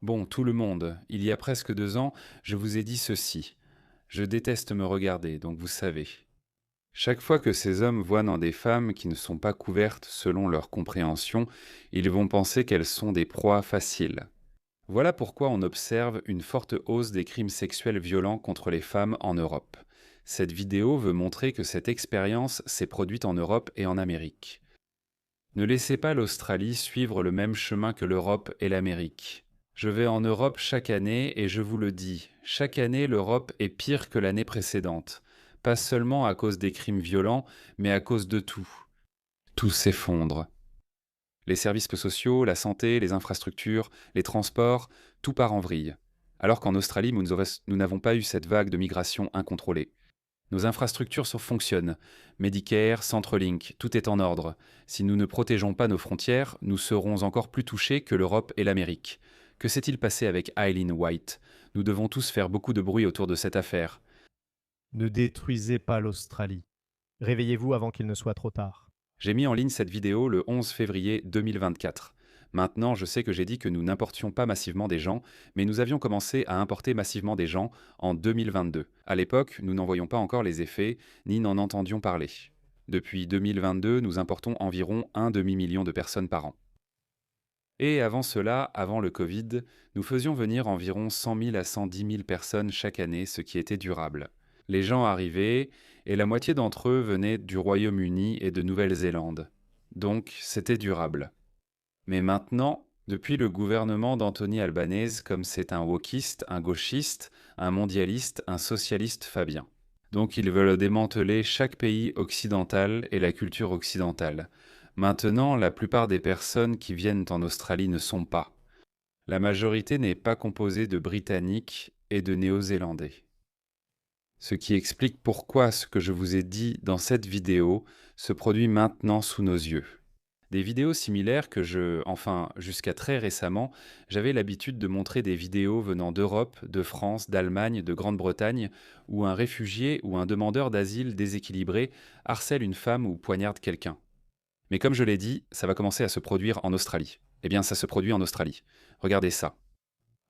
Bon, tout le monde, il y a presque 2 ans, je vous ai dit ceci. Je déteste me regarder, donc vous savez. Chaque fois que ces hommes voient dans des femmes qui ne sont pas couvertes selon leur compréhension, ils vont penser qu'elles sont des proies faciles. Voilà pourquoi on observe une forte hausse des crimes sexuels violents contre les femmes en Europe. Cette vidéo veut montrer que cette expérience s'est produite en Europe et en Amérique. Ne laissez pas l'Australie suivre le même chemin que l'Europe et l'Amérique. Je vais en Europe chaque année et je vous le dis, chaque année l'Europe est pire que l'année précédente. Pas seulement à cause des crimes violents, mais à cause de tout. Tout s'effondre. Les services sociaux, la santé, les infrastructures, les transports, tout part en vrille. Alors qu'en Australie, nous n'avons pas eu cette vague de migration incontrôlée. Nos infrastructures fonctionnent. Medicare, Centrelink, tout est en ordre. Si nous ne protégeons pas nos frontières, nous serons encore plus touchés que l'Europe et l'Amérique. Que s'est-il passé avec Eileen White? Nous devons tous faire beaucoup de bruit autour de cette affaire. Ne détruisez pas l'Australie. Réveillez-vous avant qu'il ne soit trop tard. J'ai mis en ligne cette vidéo le 11 février 2024. Maintenant, je sais que j'ai dit que nous n'importions pas massivement des gens, mais nous avions commencé à importer massivement des gens en 2022. À l'époque, nous n'en voyions pas encore les effets, ni n'en entendions parler. Depuis 2022, nous importons environ un demi-million de personnes par an. Et avant cela, avant le Covid, nous faisions venir environ 100 000 à 110 000 personnes chaque année, ce qui était durable. Les gens arrivaient, et la moitié d'entre eux venaient du Royaume-Uni et de Nouvelle-Zélande. Donc, c'était durable. Mais maintenant, depuis le gouvernement d'Anthony Albanese, comme c'est un wokiste, un gauchiste, un mondialiste, un socialiste fabien. Donc ils veulent démanteler chaque pays occidental et la culture occidentale. Maintenant, la plupart des personnes qui viennent en Australie ne sont pas. La majorité n'est pas composée de Britanniques et de Néo-Zélandais. Ce qui explique pourquoi ce que je vous ai dit dans cette vidéo se produit maintenant sous nos yeux. Des vidéos similaires jusqu'à très récemment, j'avais l'habitude de montrer des vidéos venant d'Europe, de France, d'Allemagne, de Grande-Bretagne, où un réfugié ou un demandeur d'asile déséquilibré harcèle une femme ou poignarde quelqu'un. Mais comme je l'ai dit, ça va commencer à se produire en Australie. Eh bien, ça se produit en Australie. Regardez ça.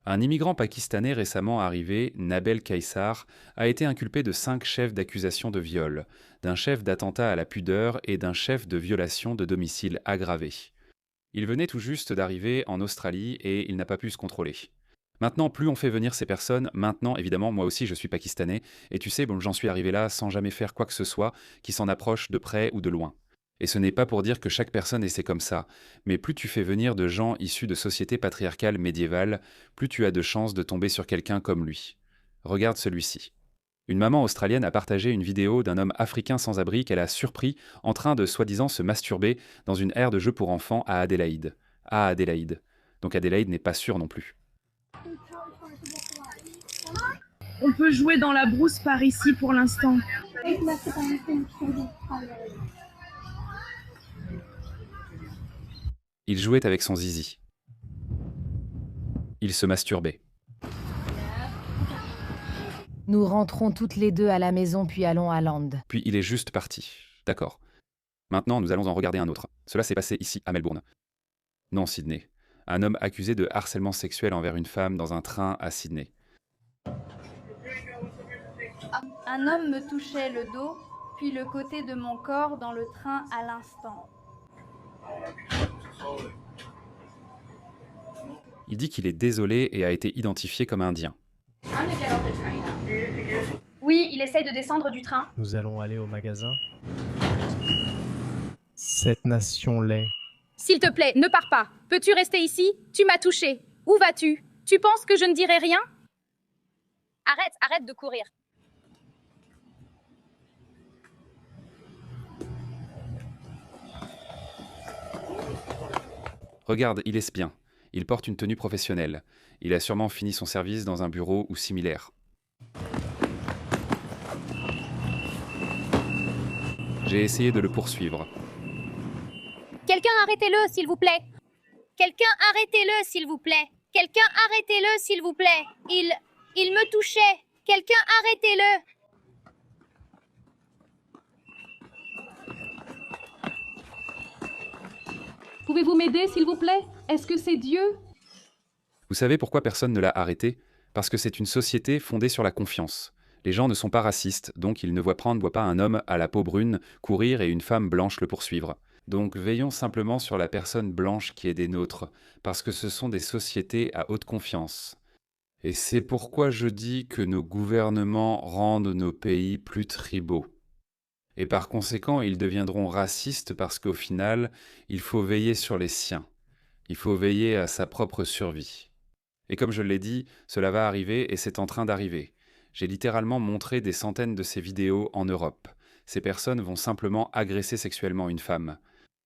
Un immigrant pakistanais récemment arrivé, Nabel Kaissar, a été inculpé de 5 chefs d'accusation de viol, d'un chef d'attentat à la pudeur et d'un chef de violation de domicile aggravé. Il venait tout juste d'arriver en Australie et il n'a pas pu se contrôler. Maintenant, plus on fait venir ces personnes, maintenant, évidemment, moi aussi je suis pakistanais, et tu sais, bon, j'en suis arrivé là sans jamais faire quoi que ce soit qui s'en approche de près ou de loin. Et ce n'est pas pour dire que chaque personne essaie comme ça, mais plus tu fais venir de gens issus de sociétés patriarcales médiévales, plus tu as de chances de tomber sur quelqu'un comme lui. Regarde celui-ci. Une maman australienne a partagé une vidéo d'un homme africain sans abri qu'elle a surpris en train de soi-disant se masturber dans une aire de jeu pour enfants à Adélaïde. À Adélaïde. Donc Adélaïde n'est pas sûre non plus. On peut jouer dans la brousse par ici pour l'instant. Il jouait avec son zizi. Il se masturbait. Nous rentrons toutes les deux à la maison puis allons à Land. Puis il est juste parti. D'accord. Maintenant, nous allons en regarder un autre. Cela s'est passé ici, à Melbourne. Non, Sydney. Un homme accusé de harcèlement sexuel envers une femme dans un train à Sydney. Un homme me touchait le dos, puis le côté de mon corps dans le train à l'instant. Il dit qu'il est désolé et a été identifié comme indien. Oui, il essaye de descendre du train. Nous allons aller au magasin. Cette nation l'est. S'il te plaît, ne pars pas. Peux-tu rester ici? Tu m'as touché. Où vas-tu? Tu penses que je ne dirai rien? Arrête de courir. Regarde, il espionne. Il porte une tenue professionnelle. Il a sûrement fini son service dans un bureau ou similaire. J'ai essayé de le poursuivre. Quelqu'un arrêtez-le, s'il vous plaît. Quelqu'un arrêtez-le, s'il vous plaît. Quelqu'un arrêtez-le, s'il vous plaît. Il me touchait. Quelqu'un arrêtez-le. Pouvez-vous m'aider, s'il vous plaît? Est-ce que c'est Dieu? Vous savez pourquoi personne ne l'a arrêté? Parce que c'est une société fondée sur la confiance. Les gens ne sont pas racistes, donc ils ne voient pas un homme à la peau brune courir et une femme blanche le poursuivre. Donc veillons simplement sur la personne blanche qui est des nôtres, parce que ce sont des sociétés à haute confiance. Et c'est pourquoi je dis que nos gouvernements rendent nos pays plus tribaux. Et par conséquent, ils deviendront racistes parce qu'au final, il faut veiller sur les siens. Il faut veiller à sa propre survie. Et comme je l'ai dit, cela va arriver et c'est en train d'arriver. J'ai littéralement montré des centaines de ces vidéos en Europe. Ces personnes vont simplement agresser sexuellement une femme.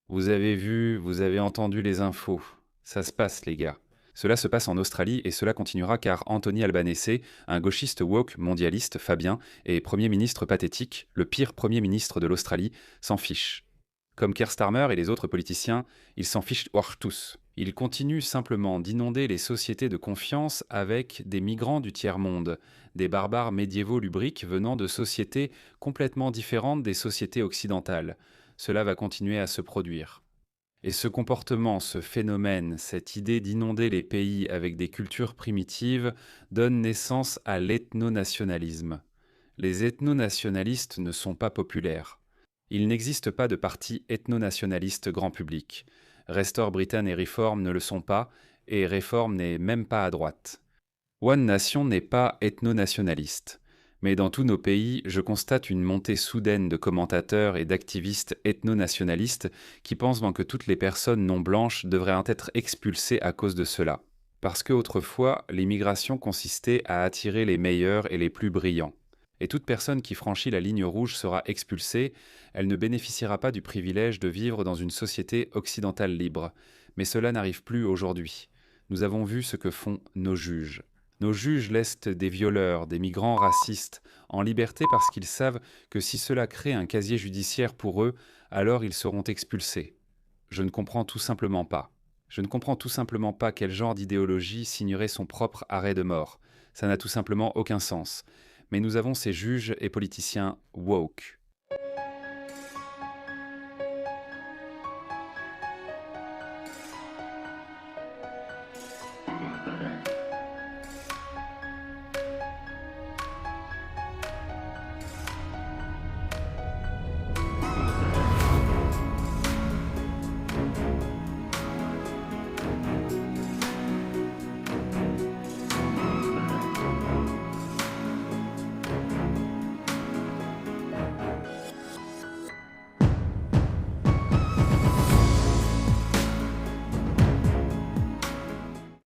Vous avez vu, vous avez entendu les infos. Ça se passe, les gars. Cela se passe en Australie et cela continuera car Anthony Albanese, un gauchiste woke mondialiste Fabien et Premier ministre pathétique, le pire Premier ministre de l'Australie, s'en fiche. Comme Keir Starmer et les autres politiciens, ils s'en fichent tous. Ils continuent simplement d'inonder les sociétés de confiance avec des migrants du tiers-monde, des barbares médiévaux lubriques venant de sociétés complètement différentes des sociétés occidentales. Cela va continuer à se produire. Et ce comportement, ce phénomène, cette idée d'inonder les pays avec des cultures primitives donne naissance à l'ethnonationalisme. Les ethnonationalistes ne sont pas populaires. Il n'existe pas de parti ethnonationaliste grand public. Restore Britain et Reform ne le sont pas, et Reform n'est même pas à droite. One Nation n'est pas ethnonationaliste. Mais dans tous nos pays, je constate une montée soudaine de commentateurs et d'activistes ethno-nationalistes qui pensent que toutes les personnes non blanches devraient être expulsées à cause de cela. Parce qu'autrefois, l'immigration consistait à attirer les meilleurs et les plus brillants. Et toute personne qui franchit la ligne rouge sera expulsée, elle ne bénéficiera pas du privilège de vivre dans une société occidentale libre. Mais cela n'arrive plus aujourd'hui. Nous avons vu ce que font nos juges. Nos juges laissent des violeurs, des migrants racistes, en liberté parce qu'ils savent que si cela crée un casier judiciaire pour eux, alors ils seront expulsés. Je ne comprends tout simplement pas. Je ne comprends tout simplement pas quel genre d'idéologie signerait son propre arrêt de mort. Ça n'a tout simplement aucun sens. Mais nous avons ces juges et politiciens woke.